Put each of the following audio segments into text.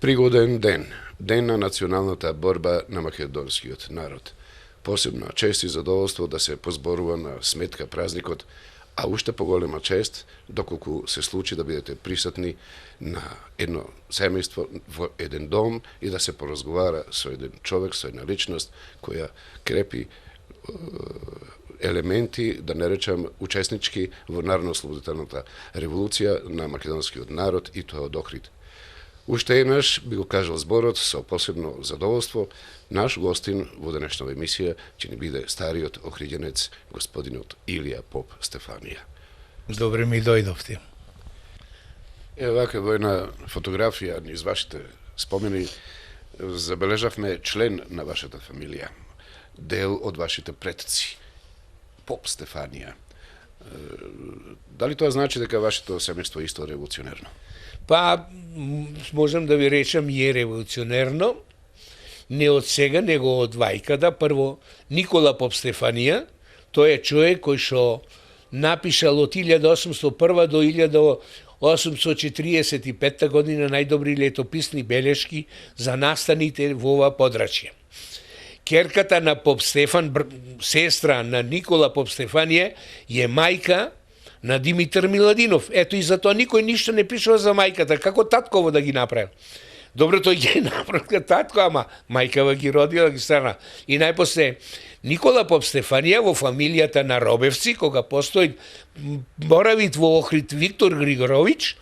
Пригоден ден, ден на националната борба на македонскиот народ. Посебна чест и задоволство да се позборува на сметка празникот, а уште поголема чест доколку се случи да бидете присутни на едно семејство во еден дом и да се поразговара со еден човек, со една личност која крепи елементи, да не речам, учеснички во Народно-ослободителната револуција на македонскиот народ и тоа од Охрид. Уште еднаш би го кажал зборот со посебно задоволство. Наш гостин во денешната емисија ќе ни биде стариот охриѓенец господинот Илија Поп Стефанија. Добре ми дојдовте. Ево вака во една фотографија низ вашите спомени забележавме член на вашата фамилија, дел од вашите предци, Поп Стефанија. Дали тоа значи дека вашето семејство е исто револуционерно? Па, можам да ви речам, е револуционерно, не од сега, него од вајкада. Прво, Никола Поп Стефанија, тој е човек кој што напишал од 1801 до 1845 година најдобри летописни белешки за настаните во ова подрачје. Керката на Поп Стефан, сестра на Никола Поп Стефанија, е мајка на Димитар Миладинов. Ето и затоа никој ништо не пишува за мајката, како татково да ги направил. Добро, тој ги направил како татко, ама мајкава ги родила, ги старна. И најпосле Никола Поп Стефанија во фамилијата на Робевци, кога постои боравит во Охрид Виктор Григорович,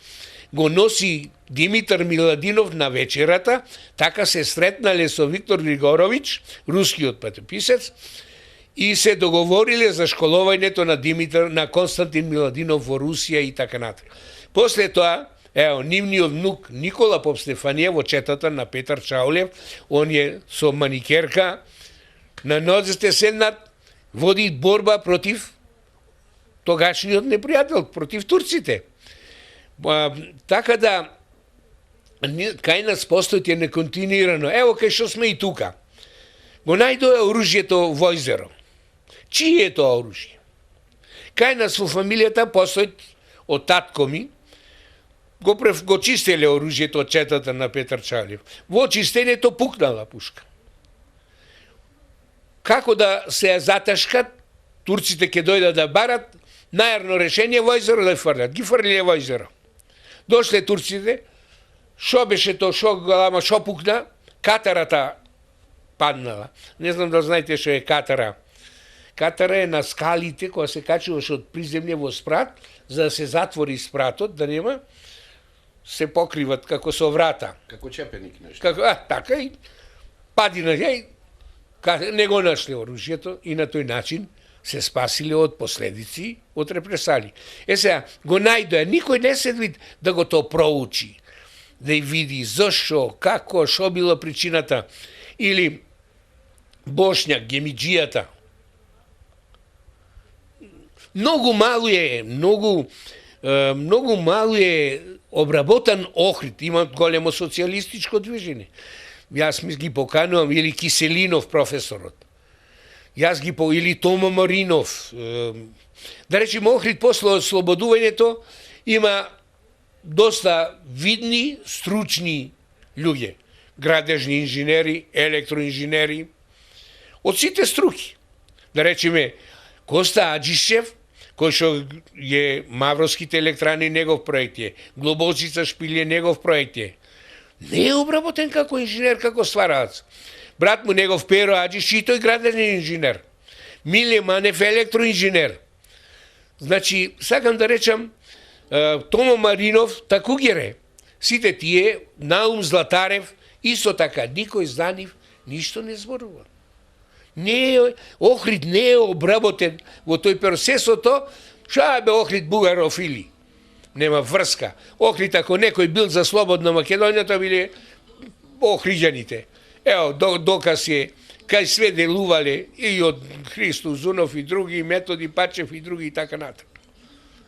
го носи Димитар Миладинов на вечерата, така се сретнале со Виктор Григорович, рускиот патописец, и се договориле за школувањето на Константин Миладинов во Русија и така натаму. После тоа, ево, нивниот внук Никола Поп Стефанија во четата на Петар Чаулев, он е со маникерка, на нозете седнат, води борба против тогашниот непријател, против турците. Така да, кај нас постои неконтинуирано, ево кај што сме и тука. Го најдоа оружјето во езеро. Чие е тоа оружје? Кај нас во фамилијата постои од татко ми, го чистеле оружјето од четата на Петар Чалев. Во чистењето пукнала пушка. Како да се ја заташкат, турците ќе дојдат да барат, најарно решение во езеро да фрлят. Ги фрлиле во езеро. Дошле турците, шо беше тоа, шо пукна, катарата паднала. Не знам да знаете што е катара. Катара е на скалите, која се качуваше од приземје во спрат, за да се затвори спратот, да нема, се покриват како со врата. Како чепеник нешто. Така и пади на јај, не го нашле оружјето и на тој начин се спасиле од последици, од репресали. Сега, го најдоа, никој не седви да го то проучи, да ја види зошто, како, шо било причината, или Бошњак, Гемиџијата. Многу мало е обработан Охрид, има големо социјалистичко движење. Јас ми ги поканувам, или Киселинов професорот. Или Тома Маринов. Да речем, Охрид после ослободувањето има доста видни, стручни луѓе. Градежни инженери, електроинженери, од сите струки. Да речеме, Коста Аџишев, кој што е Мавровските електрани негов проект е, Глобоцица Шпилје негов проект е. Не е обработен како инженер, како стварац. Брат му негов Перо Аџиш и тој градежен инженер. Миле Манев електроинженер. Значи, сакам да речам, Томо Маринов, Такугере, сите тие, Наум Златарев, исто така, никој за нив ништо не зборува. Охрид не е обработен во тој процесото, ша бе Охрид бугарофили. Нема врска. Охрид, ако некој бил за слободна Македонија, тоа биле охриѓаните. Ево, доказ е, кај све делувале и од Христо Зунов и други, и Методи Пачев и други и така натаму.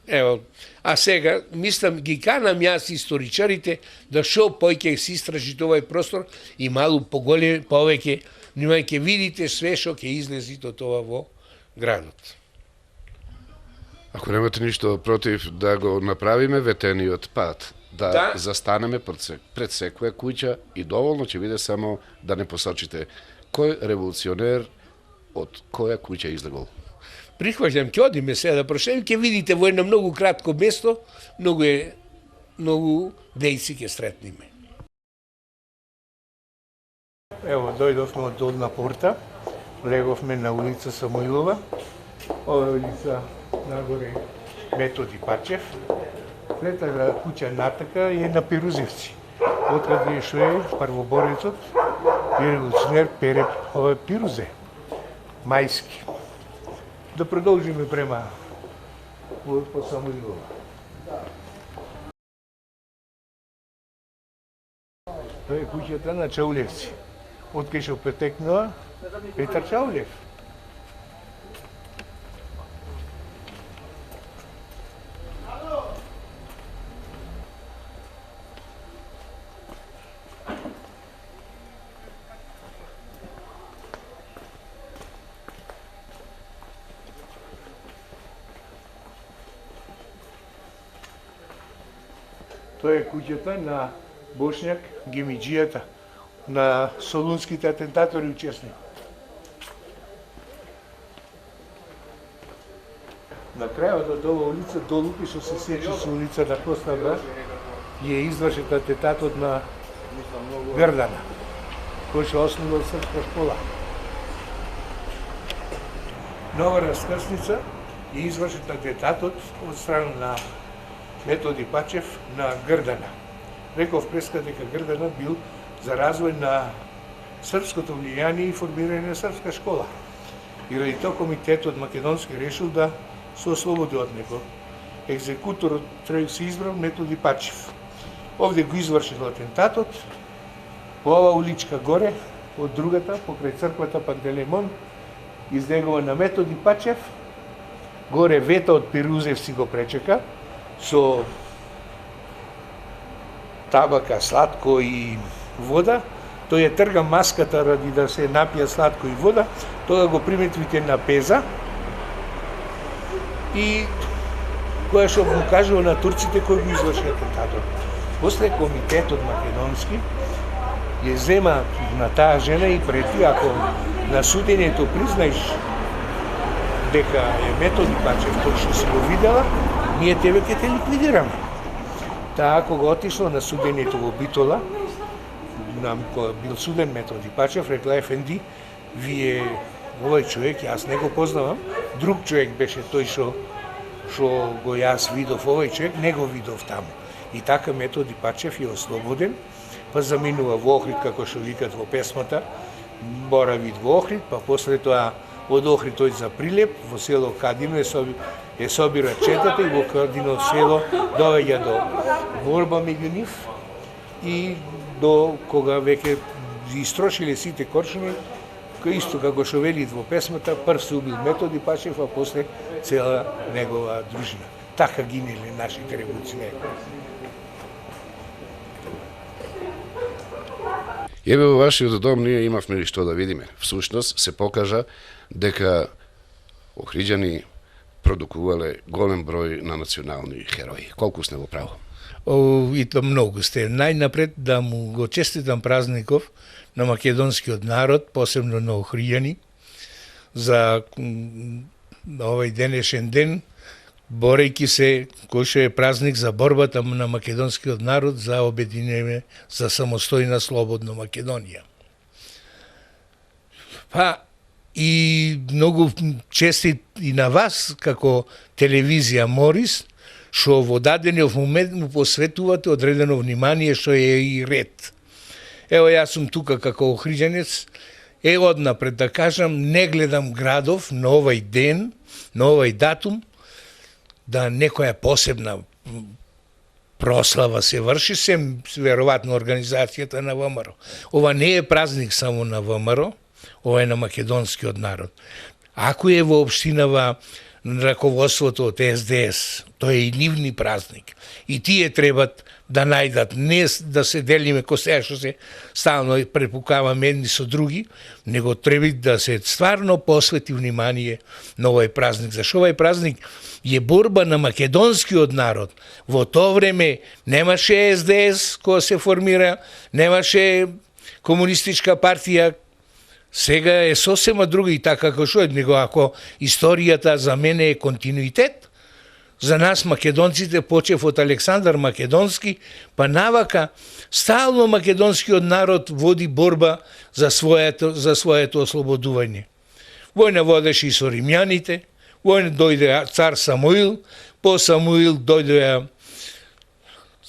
Ево, а сега, мислам, ги канам јас историчарите да шо поќе се истражи овој простор и малу повеќе, нима ќе видите све што ќе излези до тоа во градот. Ако немате ништо против да го направиме ветениот пат да застанеме пред секоја куќа и доволно ќе биде само да не посочите кој револуционер од која куќа излегол. Прихваќам, ќе одиме сега да прошем, ќе видите во едно многу кратко место, многу дејци ќе сретниме. Ево, дојдовме од Долна порта, леговме на улица Самоилова, ова е улица нагоре Методи Пачев, слета куќа натака е на Пирузевци, откаде што е првоборецот и револуционер Пере Пирузе, Мајски. Да продолжиме према по Самоилова. Тоа е куќата на Чаулевци. Од кај што претекнува Петар Чаулев. Тоа е куќата на Бошњак Гемиџијата, на солунските атентатори учесник. На крајот од ова улица, долу што се сечи со улицата Коста Брат, е извршен атентатот на Грдана, кој што основал српска школа. Нова раскрсница е извршен атентатот од страна на Методи Пачев на Грдана. Реков преска дека Грдана бил за развој на српското влијание и формирање на српска школа. И ради тоа комитетот македонски решил да се ослободи од него. Екзекуторот се избрал Методи Пачев. Овде го извршил атентатот, по ова уличка горе, од другата, покрај црквата Пантелеймон, издегува на Методи Пачев, горе Вета од Пирузевци го пречека, со табака, сладко и вода, тој ја трга маската ради да се напија сладко и вода, тоа го приметвите на пеза и која што му кажува на турците кој го изврши атентатот. После комитетот македонски ја зема на таа жена и прети, ако на судењето признаеш дека е Методи Пачев тој што си го видела, ние тебе ќе те ликвидираме. Таа кога отишла на судењето во Битола, кога бил суден Методи Пачев, рекла ефенди, вие овој човек, јас не го познавам, друг човек беше тој што го јас видов, овој човек не го видов таму. И така Методи Пачев е ослободен, па заминува во Охрид, како што викат во песмата, борави во Охрид, па после тоа од Охрид тој за Прилеп, во село Кадино е собира четата и во Кадино село довеѓа до борба меѓу нив и до кога веќе истрошиле сите коршуни, кој исто како што велит во песмата, прв се убил Методи Пачев, а после цела негова дружина. Така гинеле нашите револуционери. Еве во вашиот дом ние имавме ли што да видиме. Всушност се покажа дека охриѓани продукувале голем број на национални херои. Колку сте во право? И то многу сте. Најнапред да му го честитам празников на македонскиот народ, посебно на охриѓани, за овој денешен ден, борејќи се, кој што е празник за борбата на македонскиот народ за обединение за самостојна слободна Македонија. Па и многу честит и на вас како телевизија Морис, што во дадениот момент му посветувате одредено внимание, што е и ред. Ево, јас сум тука како охриѓанец, однапред да кажам, не гледам градов на овој ден, на овој датум, да некоја посебна прослава се врши, сем веројатно организацијата на ВМРО. Ова не е празник само на ВМРО, ова е на македонскиот народ. Ако е во општинава раководството од СДС. Тој е и нивни празник. И тие требат да најдат, не да се делиме ко сега што се стално препукаваме едни со други, него треба да се стварно посвети внимание на овој празник. Зашто овој празник е борба на македонскиот народ. Во тоа време немаше СДС која се формира, немаше комунистичка партија. Сега е сосема друга и така како што е, него ако историјата за мене е континуитет, за нас македонците почев од Александар Македонски, па навака стално македонскиот народ води борба за своето ослободување. Војна водеше и со римјаните, војна дојде цар Самуил, по Самуил дојдоа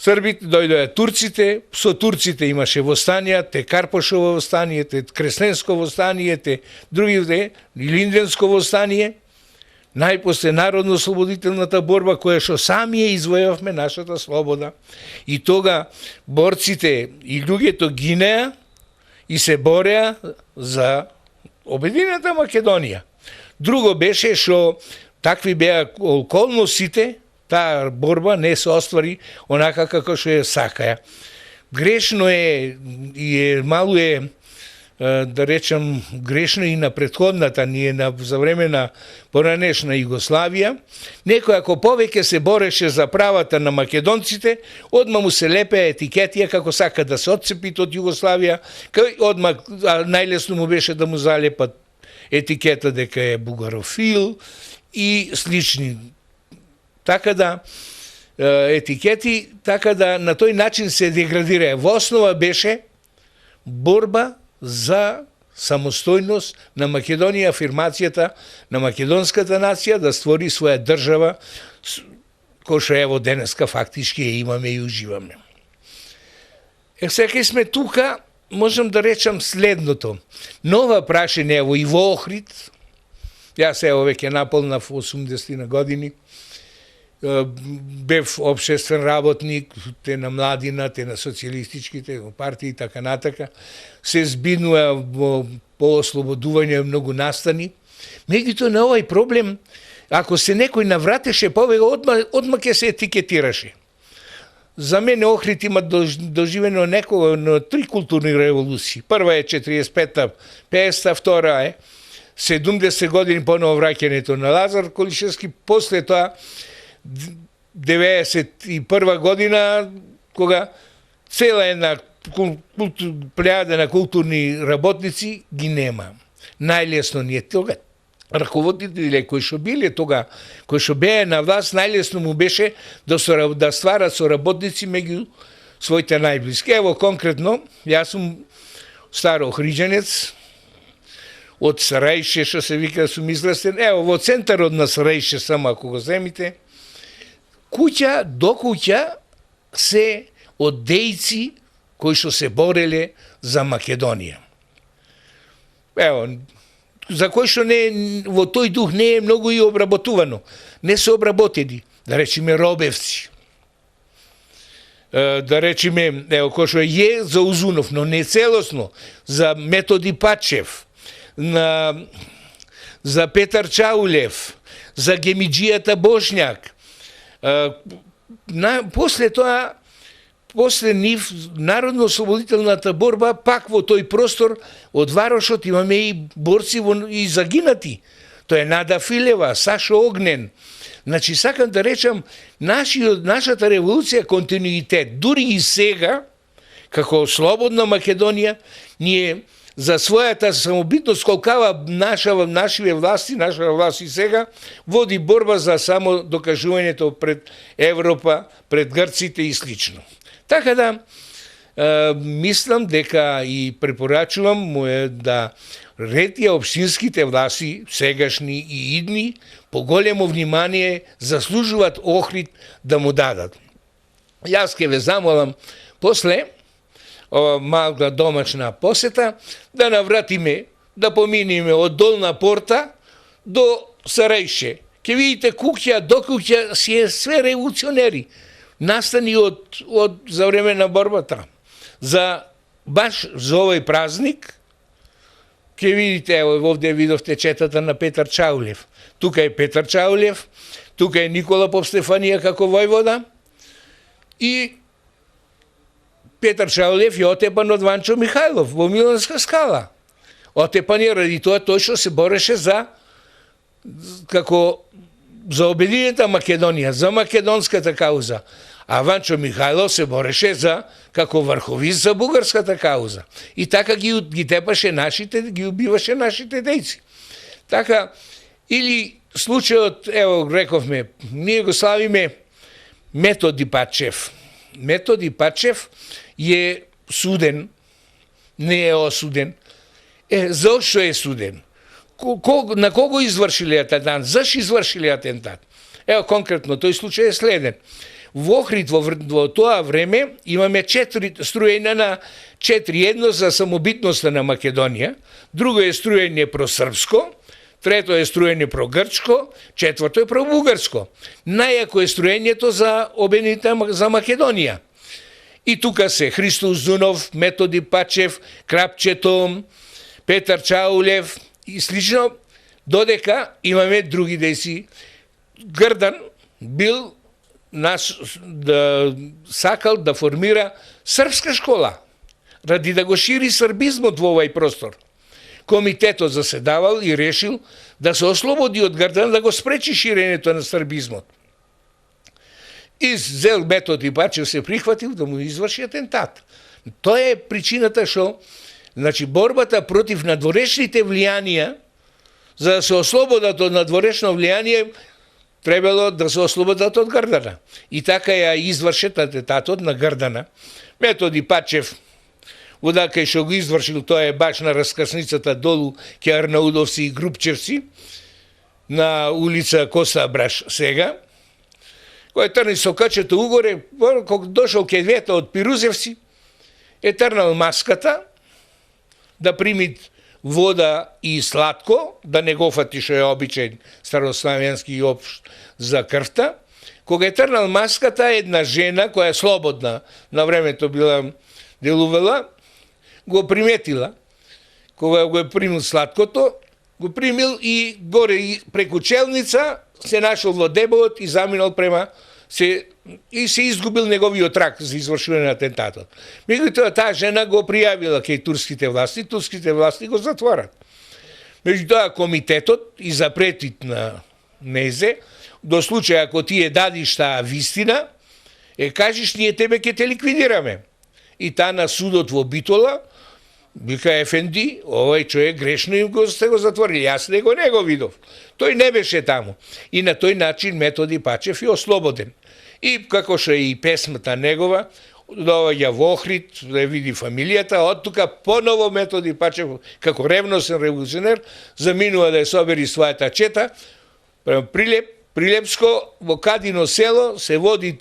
Србите, дојдоа турците, со турците имаше востанија, те Карпошово востание, те Кресленско востание, те другите, Линденско востание, најпосле народно-ослободителната борба која што сами ја извојавме нашата слобода. И тога борците и луѓето гинеа и се бореа за обединената Македонија. Друго беше што такви беа околностите, таа борба не се оствари онака како што ја сакаја. Грешно е и малу е да речем грешно и на претходната, ние за време на поранешна Југославија, некој ако повеќе се бореше за правата на македонците, одма му се лепеа етикетија како сака да се отцепи од Југославија, одма најлесно му беше да му залепат етикета дека е бугарофил и слични. Така да етикети, така да на тој начин се деградира. Во основа беше борба за самостојност на Македонија, афирмацијата на македонската нација да створи своја држава, кој што ево денеска фактички ја имаме и уживаме. Сега сме тука, можам да речам следното. Нова прашање ево и во Охрид, јас ево веќе наполнав 80 на години, бев општествен работник, те на младина, те на социјалистичките партии и така натака, се збинува во поослободување многу настани. Меѓутоа на овој проблем, ако се некој навратеше повеќе, одма ќе се етикетираше. За мене Охрид има доживено на 3 културни револуции. Прва е 45-та, 50-та, втора е 70 години поново враќањето на Лазар Колишевски, после тоа 91 година, кога цела една плејада на културни работници ги нема. Најлесно ни е тога раководители кои што биле тога, кои што беа на власт, најлесно му беше да стварат со работници меѓу своите најблиски. Ево конкретно, јас сум стар охриđанец, од Сарајше, што се вика, сум израстен. Ево, во центарот на Сарајше, само ако го земите, куќа до куќа се од дејци кои што се бореле за Македонија. Ево, за кој што во тој дух не е многу и обработувано. Не се обработени, да речеме робевци. Да речеме, ево, кој што е за Узунов, но не целосно, за Методи Пачев, за Петар Чаулев, за Гемиџијата Бошњак. После тоа, после нив, народно-ослободителната борба, пак во тој простор од Варошот имаме и борци и загинати. Тоа е Нада Филева, Сашо Огнен. Значи, сакам да речам, нашата револуција континуитет. Дури и сега, како слободна Македонија, ние за својата самобитност колкава нашиве власти, наша власт и сега, води борба за само докажувањето пред Европа, пред грците и слично. Така да, мислам дека и препорачувам му е да ретија општинските власти, сегашни и идни, поголемо внимание заслужуваат Охрид да му дадат. Јас ке ве замолам после ова малка домашна посета, да навратиме, да поминиме од Долна порта до Сарајше. Ке видите куќа до куќа си е све револуционери, настани за време на борбата. Баш за овој празник, Ке видите, ево овде видовте четата на Петар Чаулев. Тука е Петар Чаулев, тука е Никола Попстефанија како војвода и Петар Чаулев е отепан од Ванчо Михајлов во Миланска скала. Отепан е ради тоа тој што се бореше за обединета Македонија, за македонската кауза. А Ванчо Михајлов се бореше за како врховист за бугарската кауза. И така ги тепаше нашите, ги убиваше нашите дејци. Така, или случајот, ево рековме, ние го славиме Методи Пачев. Методи Пачев е суден, не е осуден. Зошто е суден? На кого извршили атентат? Зашто извршили атентат? Ево конкретно, тој случај е следен. Во Охрид во тоа време имаме 4 струења на 4. Едно за самобитноста на Македонија, друго е струење просрпско, трето е струење прогрчко, четврто е пробугарско. Најако е струењето за обединета за Македонија. И тука се Христо Узунов, Методи Пачев, Крапчето, Петар Чаулев и слично, додека имаме други дејци. Грдан бил сакал да формира српска школа, ради да го шири србизмот во овај простор. Комитетот заседавал и решил да се ослободи од Грдан, да го спречи ширењето на србизмот. И зел Методи Пачев се прихватил да му изврши атентат. Тоа е причината што, значи, борбата против надворешните влијанија, за да се ослободат од надворешно влијание, требало да се ослободат од Грдана. И така ја извршет атентатот на Грдана. Методи Пачев, одакај што го извршил, тоа е баш на раскрсницата долу ке Арнаудовци и Групчевци, на улица Коста Браш сега, кој трни со качето угоре, кога дошол ке двете од Пирузевци, е трнал маската да прими вода и сладко, да не го фати што е обичај старославјански општ за крвта. Кога е трнал маската, една жена која е слободна, на времето била делувала, го приметила. Кога го е примил сладкото, го примил и горе преку челница се нашол во дебот и заминал према и се изгубил неговиот трак за извршување на атентатот. Меѓутоа таа жена го пријавила кај турските власти го затворат. Меѓутоа комитетот и запретит на незе, до случај ако тие дадиш таа вистина, кажеш ние тебе ќе те ликвидираме. И таа на судот во Битола вика Ефенди, овој човек грешно им сте го затворили, јас не го видов. Тој не беше таму. И на тој начин Методи Пачев е ослободен. И како што е и песмата негова, доаѓа во Охрид, да види фамилијата, од тука поново Методи Пачев, како ревносен револуционер, заминува да ја собери својата чета, Прилепско, во Кадино село, се води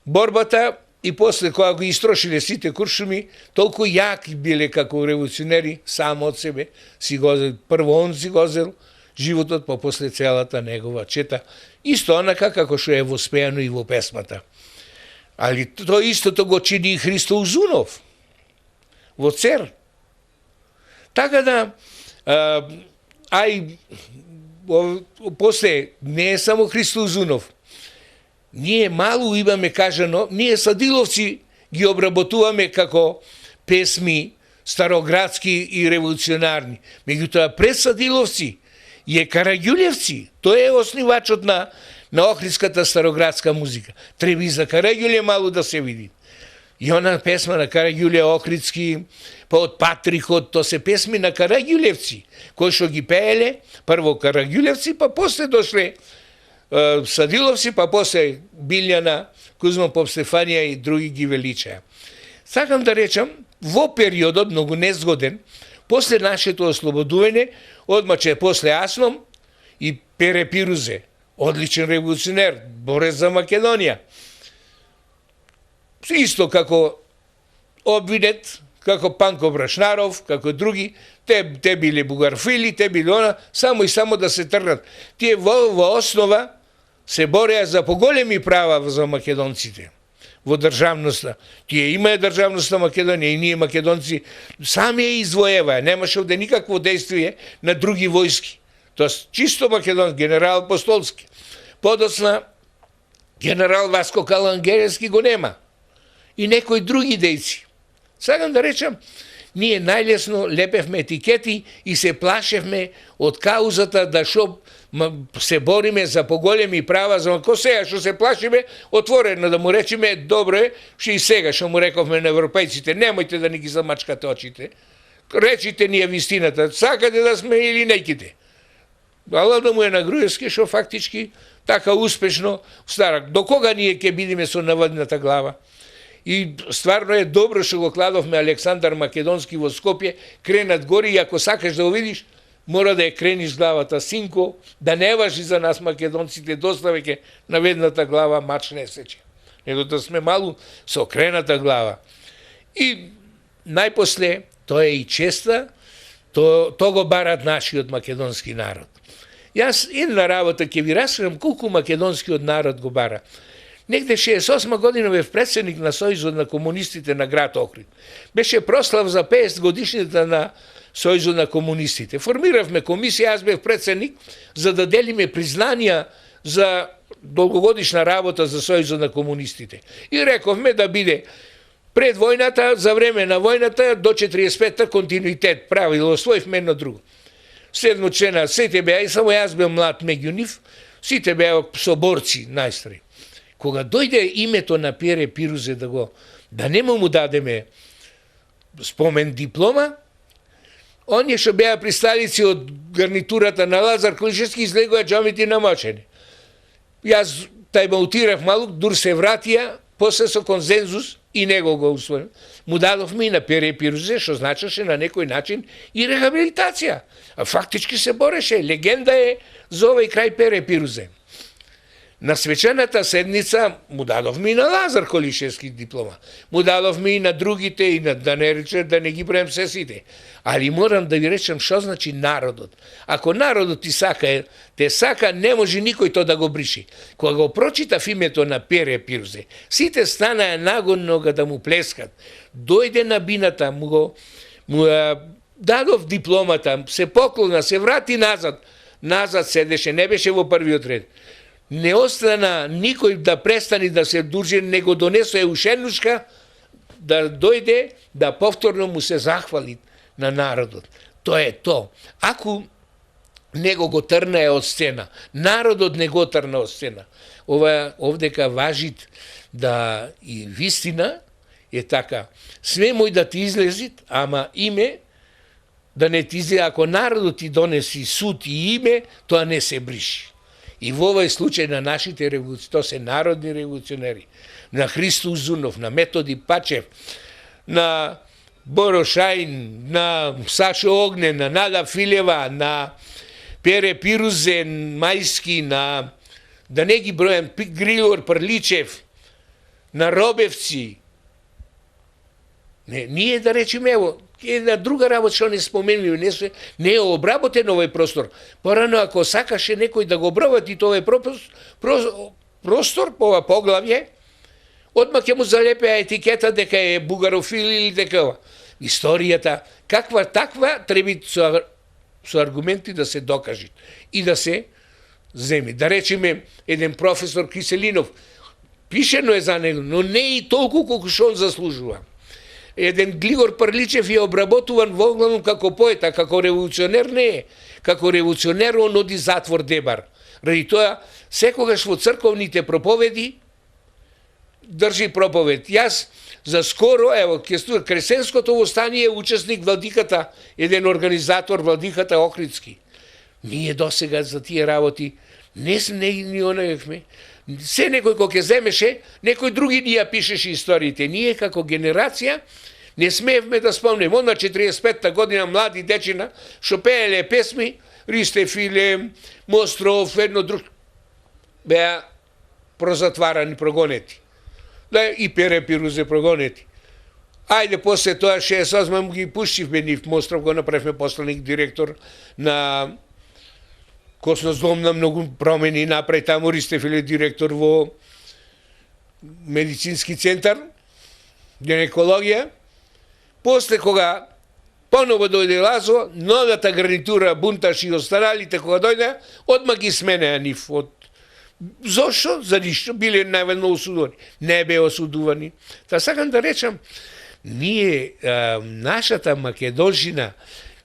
борбата и после кога го истрошиле сите куршуми, толку јаки биле како револуционери, само од себе, прво он си го зел животот, па после целата негова чета. Исто онака како што е воспеано и во песмата. Али тоа истото го чини и Христо Узунов во Цер. Така да, после не е само Христо Узунов. Ние малу имаме кажано, ние Садиловци ги обработуваме како песми староградски и револуционарни. Меѓутоа пред Садиловци е Караѓулевци. Тој е основачот на Охридската староградска музика. Треба и за Караѓуле малу да се види. И она песма на Караѓуле Охридски, па од Патрихот, то се песми на Караѓулевци, кои што ги пееле, прво Караѓулевци, па после дошле Садиловци, па после Билјана, Кузма Попстефанија и други ги величаја. Сакам да речам, во периодот многу незгоден, после нашето ослободување, одмаче после Асном и Пере Пирузе, одличен револуционер, борец за Македонија. Исто како обвинет, како Панко Брашнаров, како други, те биле бугарфили, те биле она, само и само да се тргнат. Тие во основа се бореа за поголеми права за македонците. во државноста. Тие имаја државноста Македонија и ние македонци сами ја извоеваа, немаше овде никакво действие на други војски. Тоа чисто македон, генерал Постолски. Подоцна генерал Васко Калангеревски го нема. И некои други дејци. Сакам да речам, ние најлесно лепевме етикети и се плашевме од каузата да шо се бориме за поголеми права, за ко сега што се плашиме, отворено да му речеме, добро е, што и сега што му рековме на европејците, немојте да ни ги замачкате очите. Речите ни ја вистината, сакате да сме или неќите. Ала да му е на Груевски, што фактички така успешно стара. До кога ние ќе бидеме со наводната глава? И стварно е добро што го кладовме Александар Македонски во Скопје, кренат гори и ако сакаш да го видиш, мора да ја крениш главата, синко, да не важи за нас македонците, доста веќе наведната глава мач не сече. Него да сме малу со крената глава. И најпосле, тоа е и честа, тоа го барат нашиот македонски народ. Јас една работа ќе ви раскажам колку македонскиот народ го бара. Негде 68 година бев председник на Сојузот на комунистите на град Охрид. Беше прослав за 50 годишнината на Сојузот на комунистите. Формиравме комисија, аз бев председник, за да делиме признанија за долгогодишна работа за Сојузот на комунистите. И рековме да биде пред војната, за време на војната, до 45-та континуитет, правило, освоивме едно друго. Седмочлена, сите беа, и само јас бев млад меѓу нив, сите беа соборци најстари. Кога дојде името на Пиере Пирузе да нема му дадеме спомен диплома, оние што беа присталици од гарнитурата на Лазар Клишевски излегоа џамити намочени. Јас тај маутирав малку, дур се вратија, после со консензус и него го усвоим. Му дадовме и на Пиере Пирузе, што значеше на некој начин и рехабилитација. А фактички се бореше. Легенда е за овој крај Пиере Пирузе. На свечената седница му дадовме и на Лазар Колишевски диплома. Му дадовме и на другите, и на да не ги броем се сите. Али морам да ви речем што значи народот. Ако народот те сака, не може никој тоа да го бриши. Кога го прочитав името на Пиере Пирузе, сите станаа нагонно да му плескат. Дојде на бината, му дадов дипломата, се поклона, се врати назад. Назад седеше, не беше во првиот ред. Не остана никој да престани да се дужи, него донесоe ушенушка да дојде да повторно му се захвали на народот. Тоа е то. Ако него го трнае од сцена, народот не го трна од сцена. Овдека важит да и вистина е така. Све мој да ти излезит, ама име да не ти излезе. Ако народот ти донеси суд и име, тоа не се бриши. И во овој случај на нашите револуции, тоа се народни револуционери, на Христо Узунов, на Методи Пачев, на Боро Шајн, на Сашо Огнен, на Нада Филева, на Пиере Пирузе, Мајски, на да не ги бројам, Григор Прличев, на Робевци. Ние да речеме, ево, една друга работа што не споменуваме, не е обработен овој простор. Порано ако сакаше некој да го обработи овој простор, ова поглавје, одма ќе му залепеа етикета дека е бугарофил или дека историјата, каква таква, треба со аргументи да се докажи и да се земи. Да речеме, еден професор Киселинов, пишено е за него, но не и толку колку што он заслужува. Еден Григор Прличев е обработуван воглавно како поета, како револуционер не е. Како револуционер он оди затвор дебар. Ради тоа, секогаш во црковните проповеди држи проповед. Јас за скоро, ево, Кресенското востание е учесник владиката, еден организатор владиката Охридски. Ние досега за тие работи не ни онавевме. Се некој кој ќе земеше, некој други ни ја пишеше историите. Ние како генерација не смеевме да спомнем. Одма 45-та година млади дечина што пееле песми, Ристе Филе, Мостров, едно друг, беа прозатварани, прогонети. Да, и Пиере Пирузе прогонети. Ајде, после тоа 68 ги пуштивме нив. Мостров го направивме посланик директор на Косноздом, на многу промени направи таму. Ристе Филе директор во медицински центар, гинекологија. После кога поново дојде Лазо, новата гарнитура, Бунташ и останалите кога дојде, одма ги сменеа нив. Зошто? За ништо. Биле најведно осудувани. Не беа осудувани. Та сакам да речам, ние, нашата македоншина,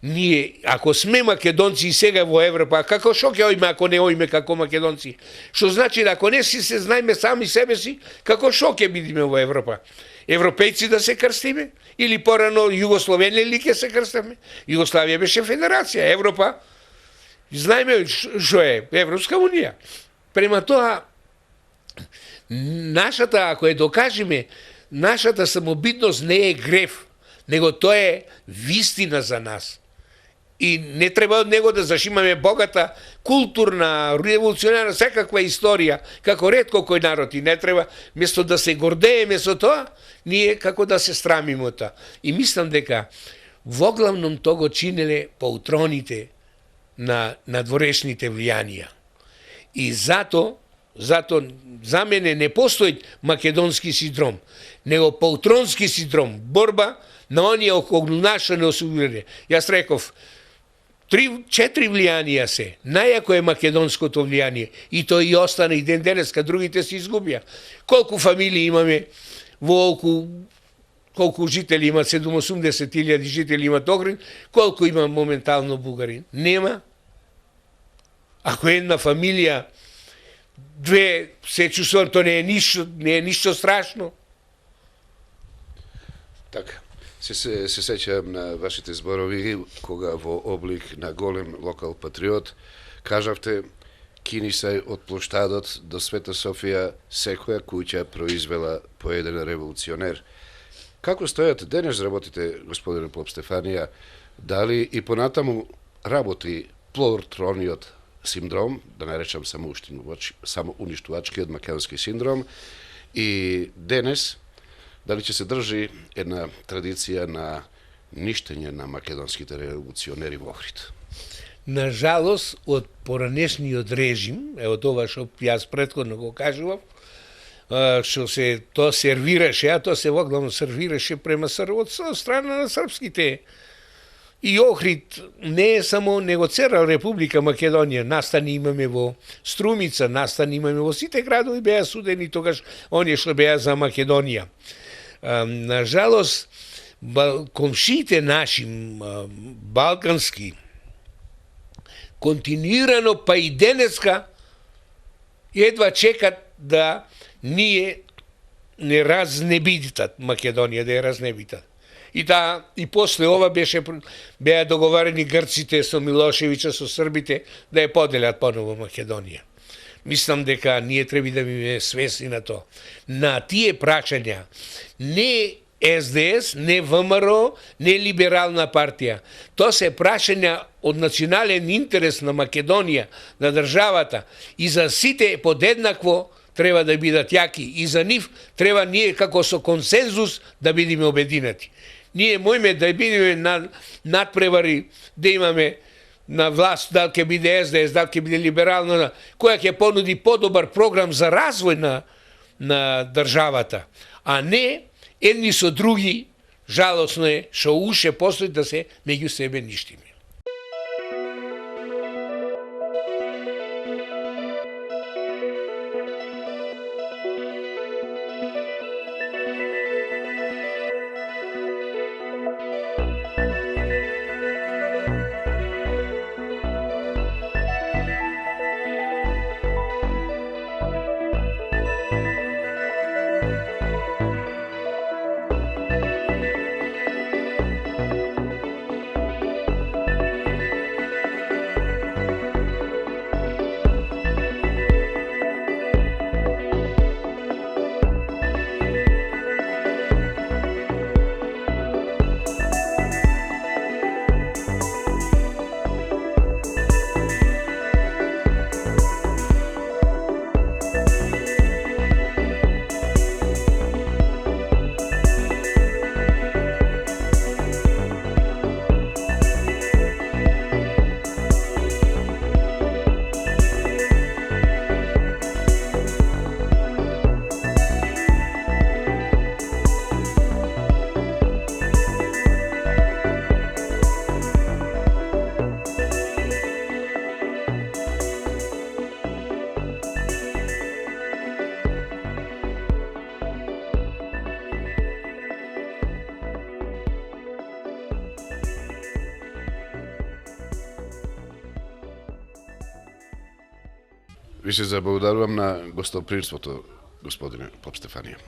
ние, ако сме македонци и сега во Европа, како шо ќе ојме ако не ојме како македонци? Што значи да ако не си се знаеме сами себе си, како шо ќе бидеме во Европа? Европејци да се крстиме? Или порано Југословенија ли ќе се крстиме? Југославија беше федерација, Европа, знаеме што е Европска унија. Према тоа, нашата, ако ја докажеме, нашата самобитност не е греф, него тоа е вистина за нас. И не треба од него да зашимаме богата, културна, револуционарна, секаква историја, како ретко кој народ. И не треба, место да се гордееме со тоа, ние како да се срамиме од тоа. И мислам дека воглавном тоа го чинеле поутроните на надворешните влијанија. И зато за мене не постои македонски синдром, него поутронски синдром, борба на оние околу наша неосигурени. Јас реков, 3-4 влијанија се. Најако е македонското влијание. И тој и остана и ден денеска, другите се изгубија. Колку фамилии имаме во колку жители имат, 780.000 жители имат Охрид, колку има моментално Бугарин? Нема. Ако една фамилија, две се чувствувам, то не е ништо страшно. Така. Се сеќавам на вашите зборови, кога во облик на голем локал патриот, кажавте, Кинисај од плоштадот до Света Софија, секоја куќа произвела по еден револуционер. Како стојат денес работите, господине Поп Стефанија, дали и понатаму работи плоутрониот синдром, да не речам само уништувачкиот македонски синдром, и денес дали ќе се држи една традиција на ништење на македонските револуционери во Охрид? На жалост, од поранешниот режим, од ова што јас претходно го кажував, што се тоа сервираше, а тоа се воглавно сервираше према од страна на српските. И Охрид не е само, него цела Република Македонија, настани имаме во Струмица, настани имаме во сите градови, беа судени тогаш оние што беа за Македонија. На жалост, комшиите наши, балкански, континуирано, па и денеска, едва чекат да ние не разнебитат Македонија, да ја разнебитат. И после ова беа договорени грците со Милошевича, со србите, да ја поделат поново Македонија. Мислам дека ние треба да биме свесни на тоа. На тие прашања не СДС, не ВМРО, не Либерална партија. Тоа се прашања од национален интерес на Македонија, на државата, и за сите подеднакво треба да бидат јаки. И за нив треба ние како со консензус да бидеме обединети. Ние мојме да бидеме надпревари, да имаме на власт, дали ќе биде СДС, дали ќе биде либерална, која ќе понуди подобар програм за развој на државата, а не едни со други, жалосно е, што уште постои да се меѓу себе ништиме. Ви се заблагодарувам на гостопримството, господине поп Стефанија.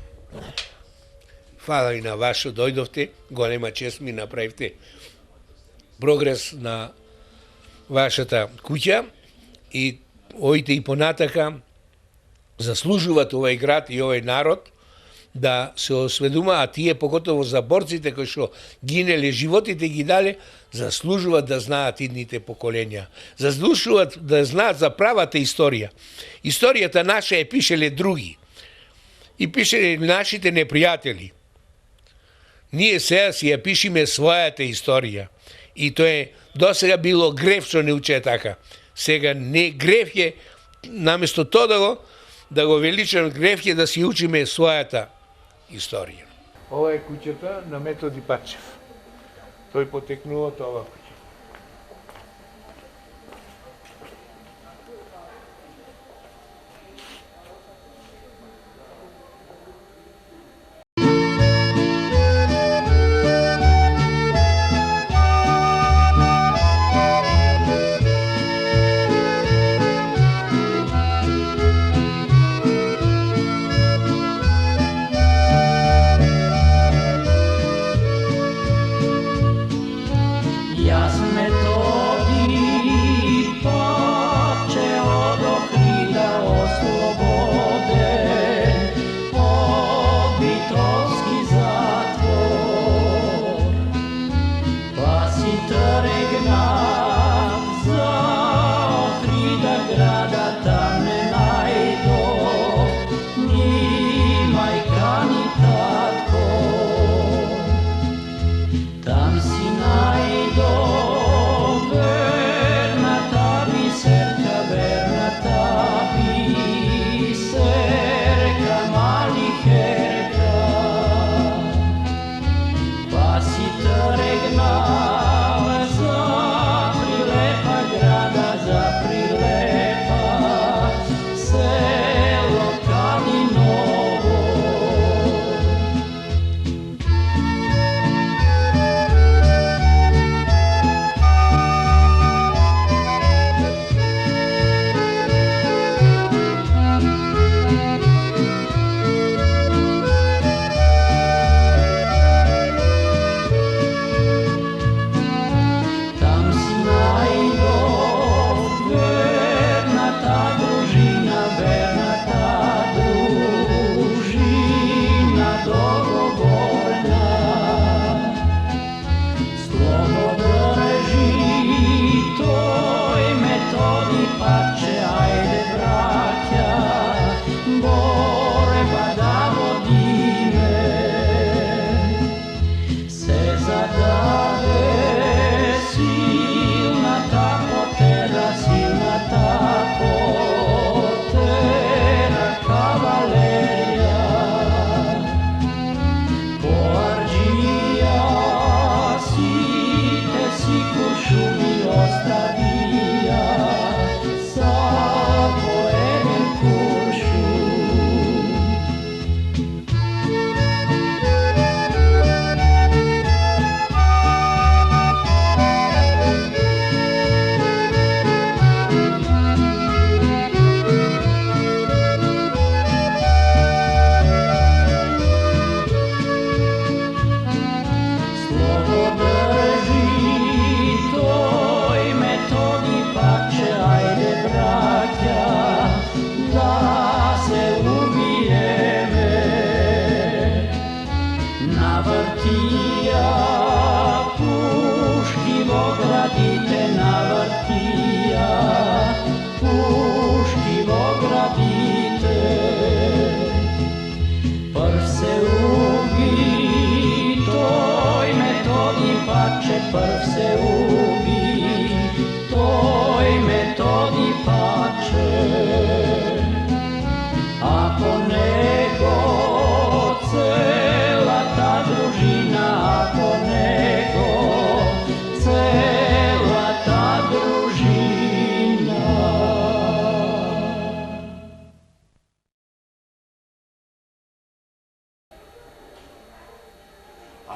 Фала и на вас што дојдовте, голема чест ми направивте прогрес на вашата куќа и оите и понатака заслужуваат овој град и овој народ да се осведома, а тие поготово за борците кои што гинеле, животите ги дале, заслужуваат да знаат идните поколенја. Заслужуваат да знаат за правата историја. Историјата наша е пишеле други. И пишеле нашите непријатели. Ние сега си ја пишеме својата историја. И тоа е досега било греф што не уче така. Сега не греф е, наместо тоа да го величам, греф е да си учиме својата историја. Ова е куќата на Методи Пачев. Тој потекнува од ова куќа.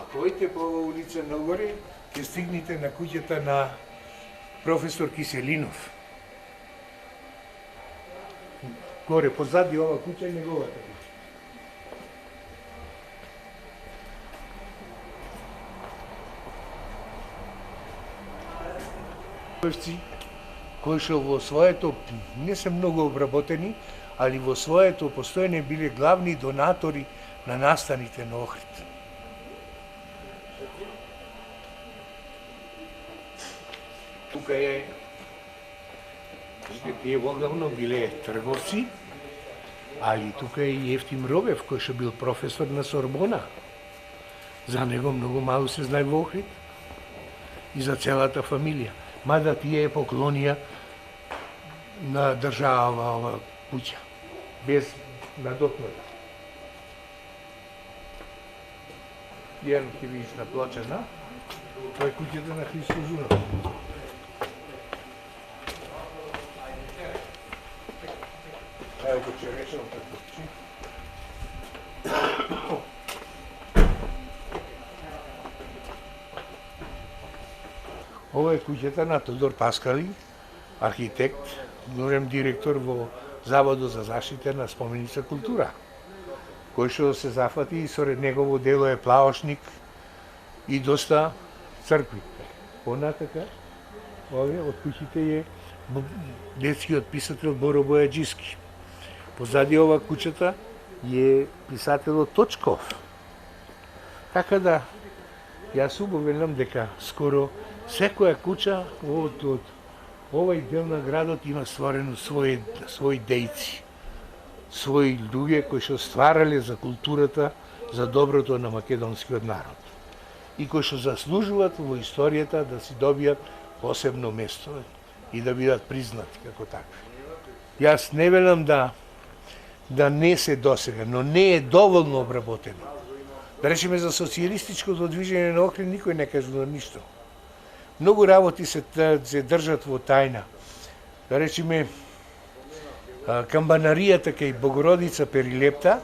Ако ојте по ова улица нагоре, ќе стигнете на куќата на професор Киселинов. горе, позади ова куќа е неговата куќа. Кои што во своето не се многу обработени, али во своето постоење биле главни донатори на настаните на Охрид. Тука е, тие воглавно биле трговци, али тука е и Евтим Робев, кој што бил професор на Сорбона. За него многу мало се знае во Охрид и за целата фамилија. Мада тие е поклонија на држава ова куќа, без надокнада. Јерно ќе видиш на плочена, тоа е куќата на Христо Зунов. Ево го черешено како куќи. Ова е куќата на Тодор Паскали, архитект, главен директор во Заводот за заштита на споменици култура, кој што се зафати и соред негово дело е плаошник и доста цркви. Понатака, овие од куќите е детскиот писател Боро Бојаджиски. Позади ова куќата е писателот Точков. Така да, јас убавелам дека скоро секоја куќа од овој дел на градот има створено своји дејци, своји луѓе кои што стварале за културата, за доброто на македонскиот народ и кои што заслужуваат во историјата да си добијат посебно место и да бидат признати како такви. Јас не велам да не се досега, но не е доволно обработено. Да речеме за социјалистичкото движење на Охрид никој не кажува ништо. Многу работи се држат во тајна. Да речеме, камбанаријата кај Богородица Перилепта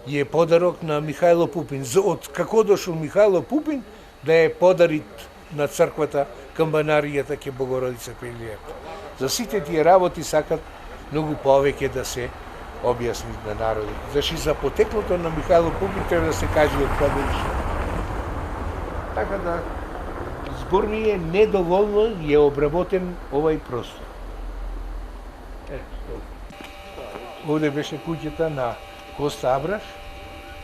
е подарок на Михајло Пупин. Од како дошол Михајло Пупин да е подарит на црквата камбанаријата кај Богородица Перилепта. За сите тие работи сакат многу повеќе да се објасни на народот. Зашто за потеклото на Михајло Пупин треба да се каже од каде дошол. Така да збор ми е недоволно е обработен овај простор. Овде беше куќата на Коста Абраш,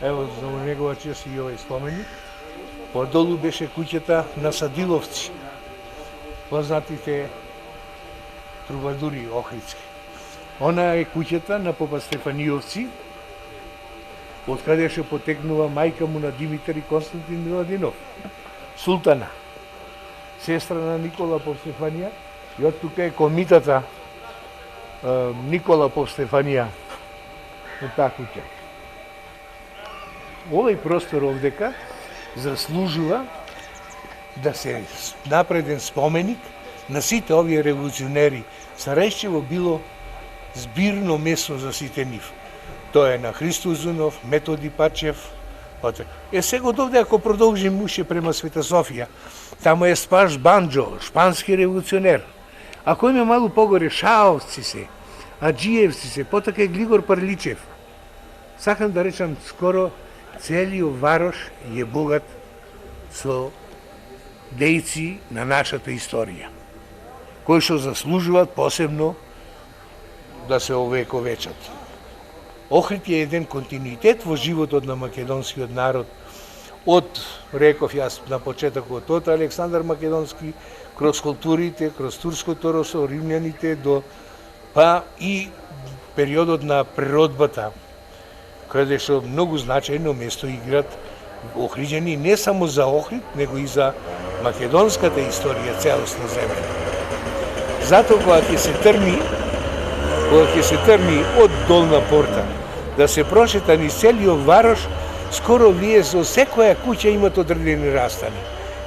ево за негова чест и овој споменик. Подолу беше куќата на Садиловци, познатите трубадури охридски. Она е куќата на попа Стефаниовци, од каде што потекнува мајка му на Димитар и Константин Миладинов, султана, сестра на Никола Повстефанија, и од тука е комитата Никола Повстефанија на таа куќа. Овој простор овдека заслужува да се напреден споменик на сите овие револуционери. Сарајчево било збирно место за сите нив. Тоа е на Христо Узунов, Методи Пачев. Сега од овде ако продолжим уште према Света Софија, таму е Спаш Банџо, шпански револуционер. Ако име малу погоре Шаовци се, Аджиевци се, потака е Глигор Парличев. Сакам да речам, скоро целиот Варош е богат со дејци на нашата историја, кои што заслужуваат посебно да се овековечат. Охрид е еден континуитет во животот на македонскиот народ, од, реков јас на почетокот, од Александар Македонски, кроз културите, кроз турското робство, римљаните, до па и периодот на природбата, каде што многу значајно место играат охриѓани не само за Охрид, него и за македонската историја целосна земја. Затоа кога ќе се трни од Долна порта, да се прошета низ целиот Варош, скоро вие со секоја куќа имат одредени растани.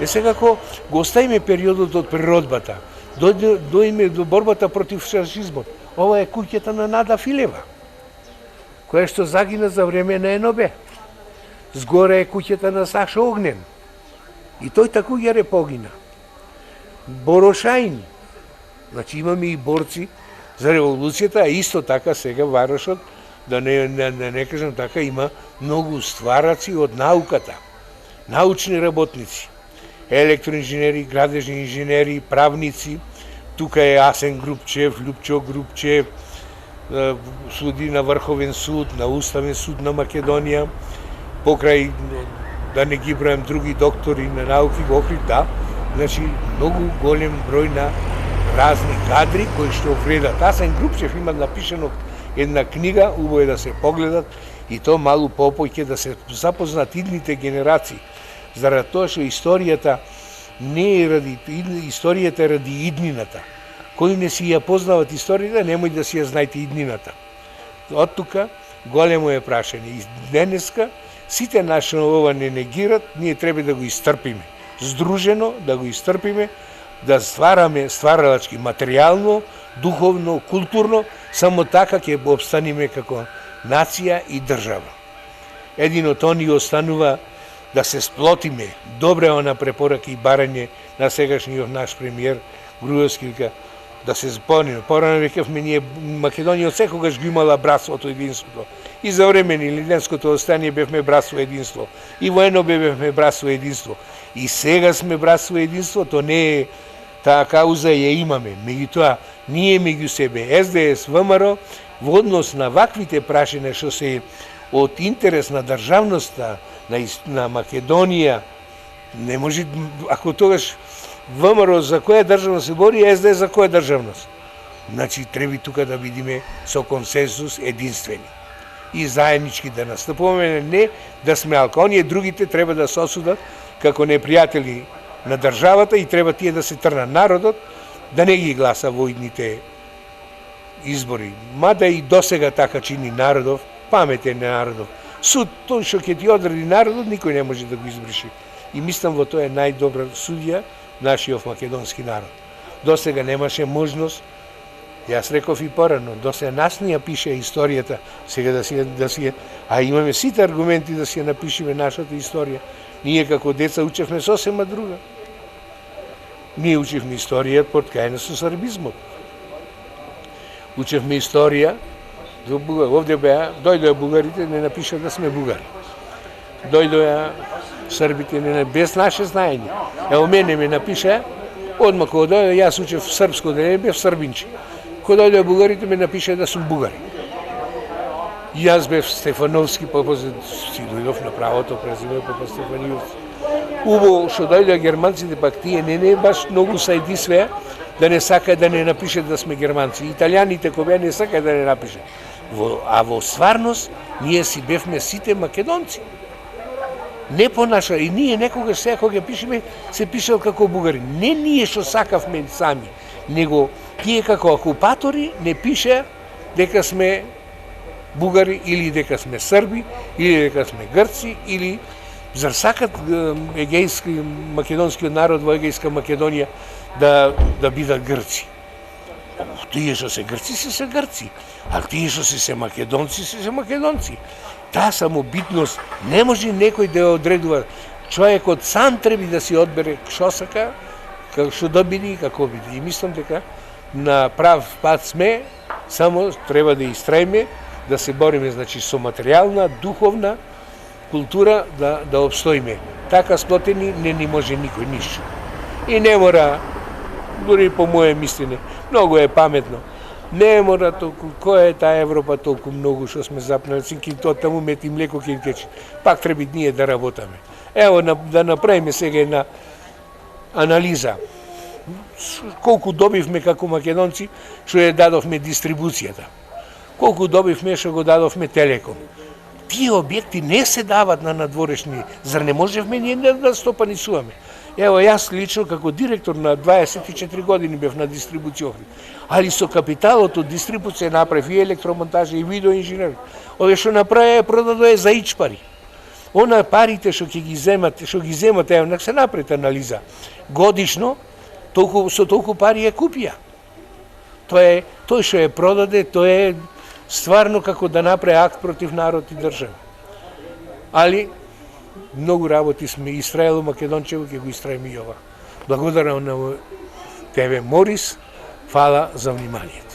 Сега го оставиме периодот од природбата, доиме до борбата против фашизмот. Ова е куќата на Нада Филева, која што загина за време на НОБ. Згоре е куќата на Саша Огнен. И тој такуѓер е погина. Борошајн. Значи имаме и борци за револуцијата, а исто така сега Варошот, да не кажам така, има многу ствараци од науката, научни работници, електроинженери, градежни инженери, правници. Тука е Асен Грубчев, Лјупчо Грубчев, суди на Врховен суд, на Уставен суд на Македонија, покрај, да не ги бројам, други доктори на науки во Охрид, да, значи многу голем број на разни кадри кои што вредат. Асен Грубчев има напишено една книга, убаво е да се погледат, и то малу попојќе да се запознат идните генерации, заради тоа што историјата не е ради историјата, е ради иднината. Кои не си ја познават историјата, немој да си ја знаете иднината. Од тука големо е прашање. И денеска сите наши ова не негират, ние треба да го истрпиме. Здружено да го истрпиме, да ствараме стваралачки, материјално, духовно, културно, само така ќе обстаниме како нација и држава. Едино тоа ни останува да се сплотиме. Добре она препорака и барање на сегашниот наш премиер Груевски, да се спомниме. Порано рекавме, ние Македонија од секогаш го имала братството, единството. И за време на Илинденското остание бевме братство единство. И воено бевме братство единство. И сега сме братство единство, то не е таа кауза ја имаме. Меѓутоа, ние меѓу себе, СДС, ВМРО, во однос на ваквите прашања што се од интерес на државноста на Македонија, не може, ако тогаш ВМРО за која државност се бори, СДС за која државност? Значи, треба тука да бидеме со консенсус единствени и заеднички да настапуваме, не да сме алконија, другите треба да се осудат како непријатели на државата и треба тие да се трна. Народот да не ги гласа во идните избори. Мада и досега така чини народов, паметен е народов. Суд, тој што ќе ти одреди народот, никој не може да го избриши. И мислам во тоа е најдобра судија нашиот македонски народ. Досега немаше можност, јас реков и порано, досега нас не ја пише историјата, сега да си а имаме сите аргументи да си ја напишеме нашата историја. Ние како деца учевме сосема друга. Ние учевме историја поткајна со србизмот. Учевме историја до Бугар. Овде беа, дојдоа бугарите, не напиша да сме бугари. Дојдоа србите, не без наше знаење. Ево мене ме напиша, одма кога дојде, јас учев српско, да не бев србинче. Кога дојдоа бугарите, ме напиша да сум бугари. Јас бев Стефановски, па после си дојдов на правото презиме, па Стефаниовски. Убаво што дојдоа германците, пак тие не баш многу сајди све, да не сака да не напишат да сме германци. Италијаните кои не сака да не напишат. А во стварност, ние си бевме сите македонци. Не понаша, и ние некогаш сега кога ќе пишеме, се пишал како бугари. Не ние што сакавме сами, него тие како окупатори не пише дека сме бугари или дека сме срби, или дека сме грци, или зар сакат егејски македонскиот народ во егејска Македонија да бидат грци. Тие што се грци, се грци, а тие што се македонци, се македонци. Таа самобитност не може некој да ја одредува. Човекот сам треба да си одбере што сака, што да биде и како биде. И мислам дека на прав пат сме, само треба да истрајме, да се бориме, значи, со материјална, духовна култура да обстоиме. Така сплотени не ни може никој ништо. И не мора, дури по моје мислење, многу е паметно. Не мора толку, која е таа Европа толку многу што сме запнали, синки тоа таму мет и млеко ќе тече. Пак треба ние да работаме. Ево да направиме сега една анализа. Колку добивме како македонци што ја дадовме дистрибуцијата. Колку добивме што го дадовме Телеком. Тие објекти не се дават на надворешни, зар не можевме ние да стопанисуваме? Ево, јас лично како директор на 24 години бев на дистрибуција Охрид. Али со капиталот од дистрибуција направи и електромонтажа и видеоинженер. Овие што направи продадоа за ичпари. Она парите што ќе ги земат, ево, нека се направи анализа. Годишно со толку пари ја купија. Тој што ја продаде, тоа е стварно како да направи акт против народ и држава. Али многу работи сме истрајало Македончево, ќе го истрајаме и ова. Благодарам на тебе, Морис, фала за вниманието.